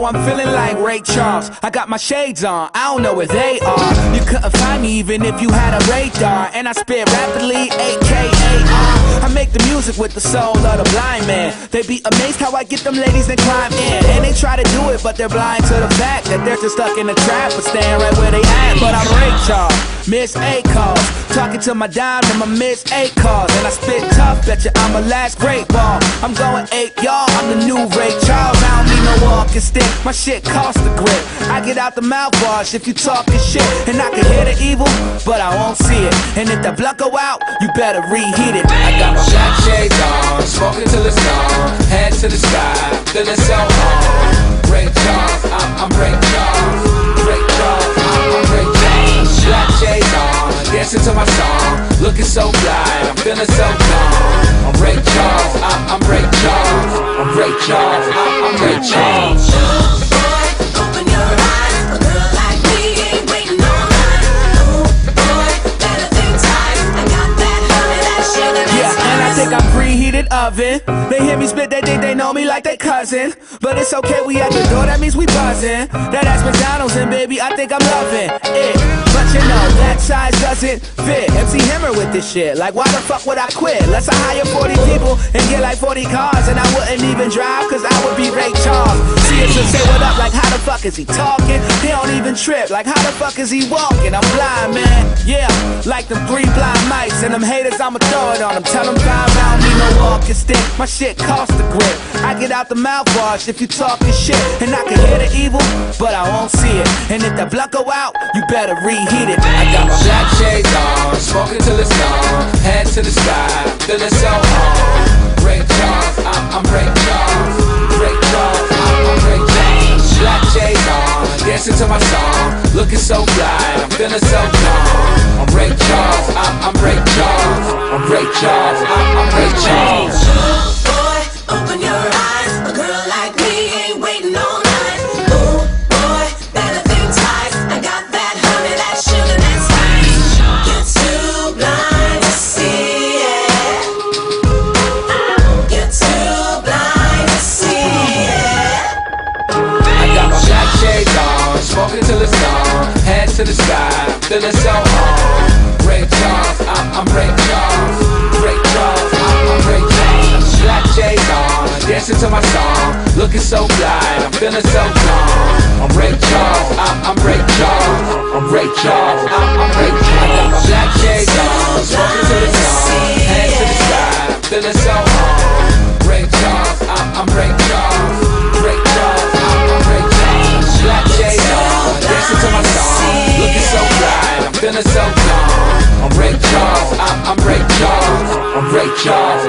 Yo, I'm feeling like Ray Charles. I got my shades on, I don't know where they are. You couldn't find me even if you had a radar. And I spit rapidly, AKA I make the music with the soul of the blind man. They be amazed how I get them ladies and climb in. And they try to do it, but they're blind to the fact that they're just stuck in the trap, but staying right where they at. But I'm Ray Charles, Miss A calls, talking to my dime and my Miss A calls. And I spit tough, betcha I'm a last great ball. I'm going 8, y'all, I'm the new Ray Charles. I don't need no walking stick, my shit costs the grip. I get out the mouthwash if you talking shit. And I can hear the evil, but I won't see it. And if the blunt go out, you better reheat it. I got my black shades on, smoking till it's gone. Head to the sky, feeling so on. Ray Charles, I'm Ray Charles. Ray Charles, I'm Ray Charles. Black shades on, dancing to my song. Looking so fly, I'm feeling so calm. I'm Ray Charles, I'm Ray Charles. I'm Ray Charles, I'm Ray Charles. Boy, open your eyes. A girl like me ain't waiting all night. Oh boy, better think twice. I got that honey, that sugar, that's Yeah, and I think I'm preheated oven. They hear me spit, they think they know me like they cousin. But it's okay, we at the door, that means we buzzing. That ass McDonald's and baby, I think I'm loving it. But you know, that size doesn't fit. MC Hammer with this shit, like why the fuck would I quit? Let's hire 40 people and get like 40 cars. And I wouldn't even drive, cause I would be Ray Charles. See us and say what up, like how the fuck is he talking? He don't even trip, like how the fuck is he walking? I'm blind, man, yeah, like them 3 blind mics. And them haters, I'ma throw it on them. Tell them 5, I don't need no walking stick. My shit costs the grip. I get out the mouthwash if you talking shit. And I can hear the evil, but I won't see it. And if the blunt go out, you better reheat it. I got my black shades on, smoking till it's gone. Head to the sky, feeling so on. Ray Charles, I'm Ray Charles. Ray Charles, I'm Ray Charles. Black shades on, dancing to my song. Looking so fly, I'm feeling so calm. I'm Ray Charles, I'm Ray Charles. I'm Ray Charles, I'm Ray Charles. boy, open your eyes. A girl like me ain't waiting all night. Oh boy, better think twice. I got that honey, that sugar, that's spice. You're too blind to see it. You're too blind to see it. I got my black shades on, smoking till it's gone. Head to the sky, feeling so on. Ray Charles, I'm Ray Charles. Ray Charles, I'm Ray Charles. Black shades on, dancing to my song. Looking so fly, I'm feeling so calm. I'm Ray Charles, I'm Ray Charles. I'm Ray Charles, I'm Ray Charles. I got my black shades on, smoking till it's gone. Head to the sky, feeling so on. Ray Charles, I'm Ray Charles. Ray Charles, I'm Ray Charles. Black shades on, dancing to my song. Looking so fly, I'm feeling so calm. I'm Ray Charles, I'm Ray Charles. I'm Ray Charles,